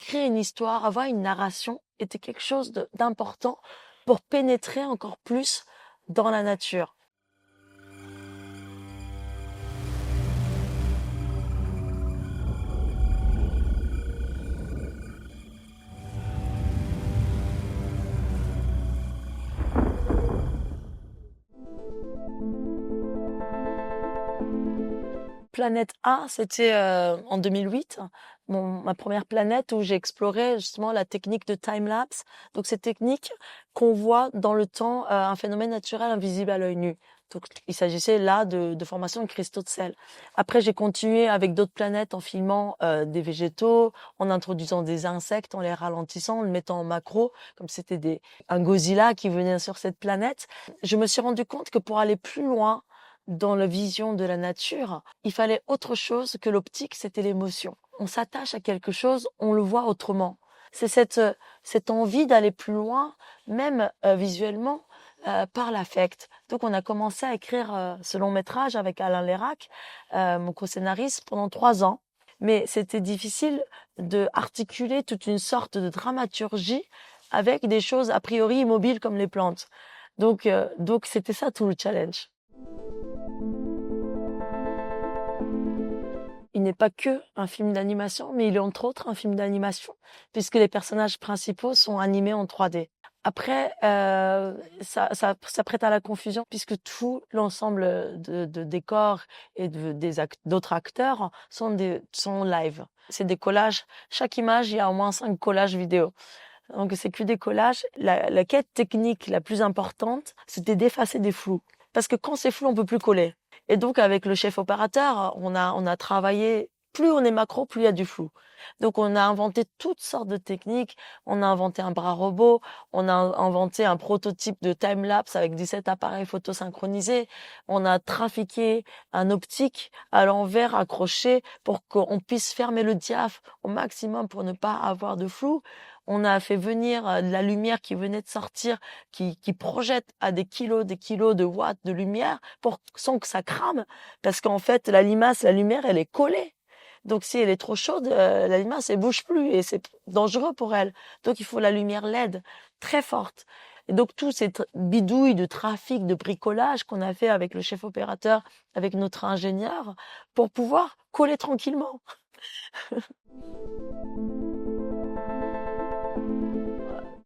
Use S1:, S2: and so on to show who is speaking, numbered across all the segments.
S1: écrire une histoire, avoir une narration était quelque chose d'important pour pénétrer encore plus dans la nature. Planète A, c'était en 2008, ma première planète où j'ai exploré justement la technique de time-lapse. Donc cette technique qu'on voit dans le temps, un phénomène naturel invisible à l'œil nu. Donc il s'agissait là de formation de cristaux de sel. Après, j'ai continué avec d'autres planètes en filmant des végétaux, en introduisant des insectes, en les ralentissant, en le mettant en macro, comme c'était un Godzilla qui venait sur cette planète. Je me suis rendu compte que pour aller plus loin, dans la vision de la nature, il fallait autre chose que l'optique, c'était l'émotion. On s'attache à quelque chose, on le voit autrement. C'est cette envie d'aller plus loin, même visuellement, par l'affect. Donc on a commencé à écrire ce long métrage avec Alain Lérac, mon co-scénariste, pendant 3 ans. Mais c'était difficile de articuler toute une sorte de dramaturgie avec des choses a priori immobiles comme les plantes. Donc c'était ça tout le challenge. Il n'est pas que un film d'animation, mais il est entre autres un film d'animation, puisque les personnages principaux sont animés en 3D. Après, ça prête à la confusion, puisque tout l'ensemble de décors et d'autres acteurs sont live. C'est des collages. Chaque image, il y a au moins 5 collages vidéo. Donc c'est que des collages. La quête technique la plus importante, c'était d'effacer des flous. Parce que quand c'est flou, on peut plus coller. Et donc, avec le chef opérateur, on a travaillé, plus on est macro, plus il y a du flou. Donc, on a inventé toutes sortes de techniques. On a inventé un bras robot. On a inventé un prototype de time-lapse avec 17 appareils photo synchronisés. On a trafiqué un optique à l'envers accroché pour qu'on puisse fermer le diaph au maximum pour ne pas avoir de flou. On a fait venir de la lumière qui venait de sortir, qui projette à des kilos de watts de lumière sans que ça crame. Parce qu'en fait, la limace, la lumière, elle est collée. Donc si elle est trop chaude, la limace, elle bouge plus et c'est dangereux pour elle. Donc il faut la lumière LED très forte. Et donc tous ces bidouilles de trafic, de bricolage qu'on a fait avec le chef opérateur, avec notre ingénieur, pour pouvoir coller tranquillement.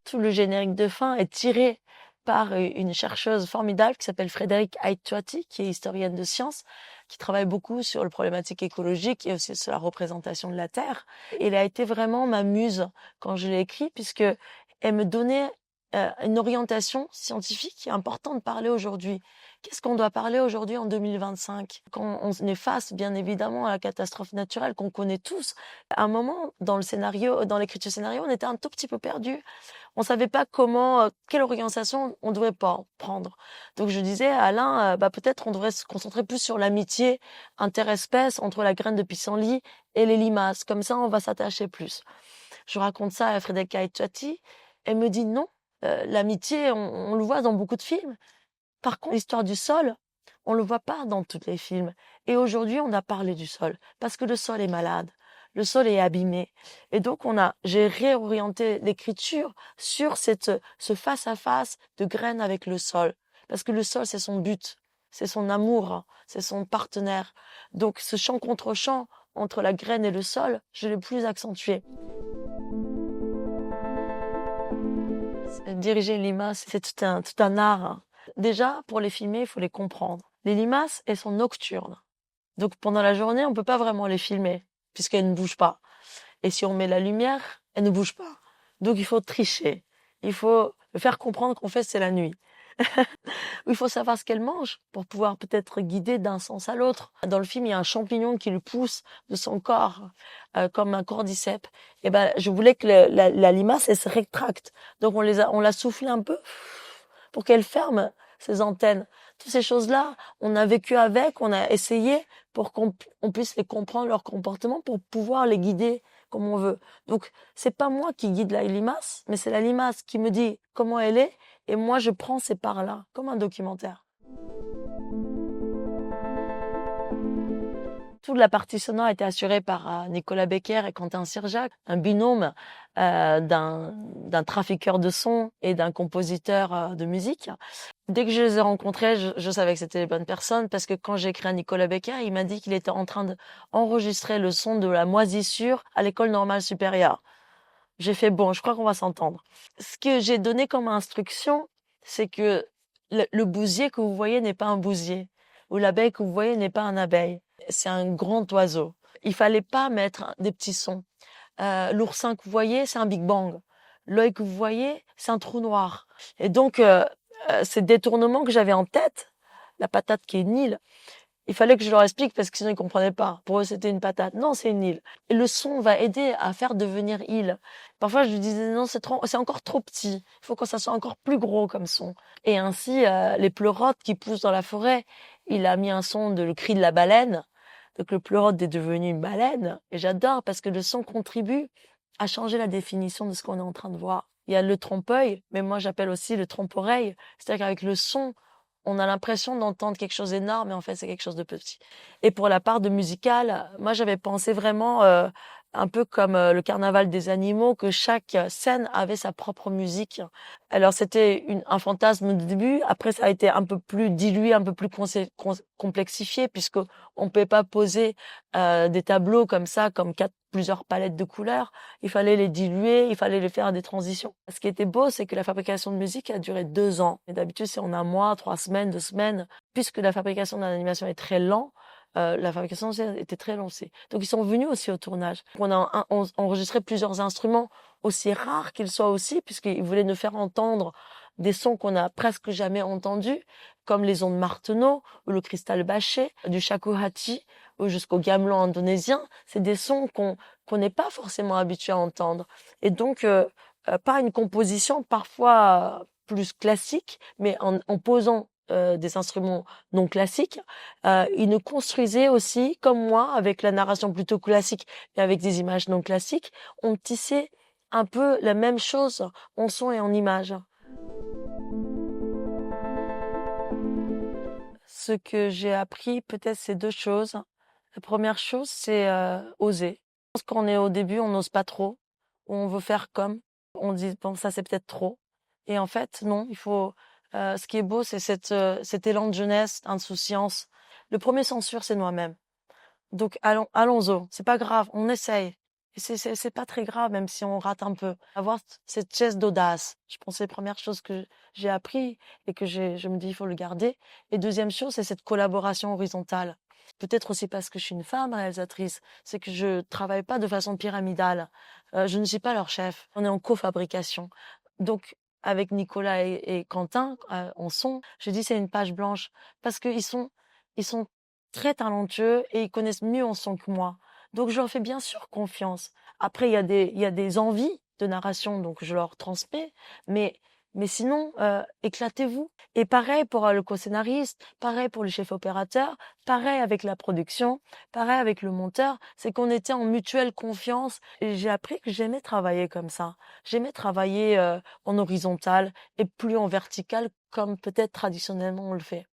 S1: Tout le générique de fin est tiré par une chercheuse formidable qui s'appelle Frédérique Aitouati, qui est historienne de sciences, qui travaille beaucoup sur les problématiques écologiques et aussi sur la représentation de la Terre. Et elle a été vraiment ma muse quand je l'ai écrit, puisque elle me donnait une orientation scientifique qui est importante de parler aujourd'hui. Qu'est-ce qu'on doit parler aujourd'hui en 2025 quand on est face, bien évidemment, à la catastrophe naturelle qu'on connaît tous? À un moment, dans le scénario, dans l'écriture scénario, on était un tout petit peu perdu. On savait pas quelle orientation on devrait pas prendre. Donc je disais à Alain, peut-être on devrait se concentrer plus sur l'amitié interespèce entre la graine de pissenlit et les limaces. Comme ça, on va s'attacher plus. Je raconte ça à Frédéric Aitouati. Elle me dit non, l'amitié, on le voit dans beaucoup de films. Par contre, l'histoire du sol, on le voit pas dans tous les films. Et aujourd'hui, on a parlé du sol parce que le sol est malade. Le sol est abîmé. Et donc, j'ai réorienté l'écriture sur ce face-à-face de graine avec le sol. Parce que le sol, c'est son but. C'est son amour. C'est son partenaire. Donc, ce champ contre champ entre la graine et le sol, je l'ai plus accentué. Diriger une limace, c'est tout un art. Déjà, pour les filmer, il faut les comprendre. Les limaces, elles sont nocturnes. Donc, pendant la journée, on ne peut pas vraiment les filmer, puisqu'elles ne bougent pas. Et si on met la lumière, elles ne bougent pas. Donc, il faut tricher. Il faut faire comprendre qu'en fait, c'est la nuit. Il faut savoir ce qu'elles mangent pour pouvoir peut-être guider d'un sens à l'autre. Dans le film, il y a un champignon qui lui pousse de son corps, comme un cordyceps. Et je voulais que la limace, elle se rétracte. Donc, on l'a soufflé un peu pour qu'elle ferme ses antennes. Toutes ces choses-là, on a vécu avec, on a essayé pour qu'on puisse les comprendre, leur comportement, pour pouvoir les guider comme on veut. Donc, c'est pas moi qui guide la limace, mais c'est la limace qui me dit comment elle est, et moi, je prends ces parts-là, comme un documentaire. Toute la partie sonore a été assurée par Nicolas Becker et Quentin Sirjac, un binôme d'un trafiqueur de son et d'un compositeur de musique. Dès que je les ai rencontrés, je savais que c'était les bonnes personnes parce que quand j'ai écrit à Nicolas Becker, il m'a dit qu'il était en train d'enregistrer le son de la moisissure à l'école normale supérieure. J'ai fait bon, je crois qu'on va s'entendre. Ce que j'ai donné comme instruction, c'est que le bousier que vous voyez n'est pas un bousier, ou l'abeille que vous voyez n'est pas un abeille. C'est un grand oiseau. Il fallait pas mettre des petits sons. L'oursin que vous voyez, c'est un Big Bang. L'œil que vous voyez, c'est un trou noir. Et donc, ces détournements que j'avais en tête, la patate qui est une île, il fallait que je leur explique parce que sinon ils comprenaient pas. Pour eux, c'était une patate. Non, c'est une île. Et le son va aider à faire devenir île. Parfois, je lui disais non, c'est encore trop petit. Il faut que ça soit encore plus gros comme son. Et ainsi, les pleurotes qui poussent dans la forêt, il a mis un son de le cri de la baleine. Donc le pleurote est devenu une baleine. Et j'adore parce que le son contribue à changer la définition de ce qu'on est en train de voir. Il y a le trompe-œil, mais moi j'appelle aussi le trompe-oreille. C'est-à-dire qu'avec le son, on a l'impression d'entendre quelque chose d'énorme, mais en fait, c'est quelque chose de petit. Et pour la part de musical, moi, j'avais pensé vraiment un peu comme le carnaval des animaux, que chaque scène avait sa propre musique. Alors, c'était un fantasme de début. Après, ça a été un peu plus dilué, un peu plus complexifié, puisque on ne peut pas poser des tableaux comme ça, comme plusieurs palettes de couleurs. Il fallait les diluer, il fallait les faire des transitions. Ce qui était beau, c'est que la fabrication de musique a duré 2 ans. Et d'habitude, c'est en un mois, 3 semaines, 2 semaines. Puisque la fabrication d'un animation est très lent, la fabrication était très lancée. Donc, ils sont venus aussi au tournage. On a enregistré plusieurs instruments, aussi rares qu'ils soient aussi, puisqu'ils voulaient nous faire entendre des sons qu'on a presque jamais entendus, comme les ondes Martenot ou le cristal bâché, du shakuhachi ou jusqu'au gamelan indonésien. C'est des sons qu'on n'est pas forcément habitué à entendre. Et donc, pas une composition parfois plus classique, mais en posant des instruments non classiques, il nous construisait aussi, comme moi, avec la narration plutôt classique, mais avec des images non classiques, on tissait un peu la même chose en son et en image. Ce que j'ai appris, peut-être, c'est 2 choses. La première chose, c'est oser. Je pense qu'on est au début, on n'ose pas trop, ou on veut faire comme. On dit, bon, ça c'est peut-être trop. Et en fait, non, il faut... ce qui est beau, c'est cet élan de jeunesse, d'insouciance. Le premier censure, c'est moi-même. Donc allons-y, c'est pas grave, on essaye. Et c'est pas très grave, même si on rate un peu. Avoir cette chaise d'audace. Je pense que c'est la première chose que j'ai appris et que je me dis il faut le garder. Et deuxième chose, c'est cette collaboration horizontale. Peut-être aussi parce que je suis une femme réalisatrice, c'est que je travaille pas de façon pyramidale. Je ne suis pas leur chef. On est en cofabrication. Donc avec Nicolas et Quentin en son, je dis c'est une page blanche parce que ils sont très talentueux et ils connaissent mieux en son que moi. Donc je leur fais bien sûr confiance. Après il y a des envies de narration, donc je leur transmets, mais sinon éclatez-vous. Et pareil pour le co-scénariste, pareil pour le chef opérateur, pareil avec la production, pareil avec le monteur, c'est qu'on était en mutuelle confiance et j'ai appris que j'aimais travailler comme ça. J'aimais travailler en horizontal et plus en vertical comme peut-être traditionnellement on le fait.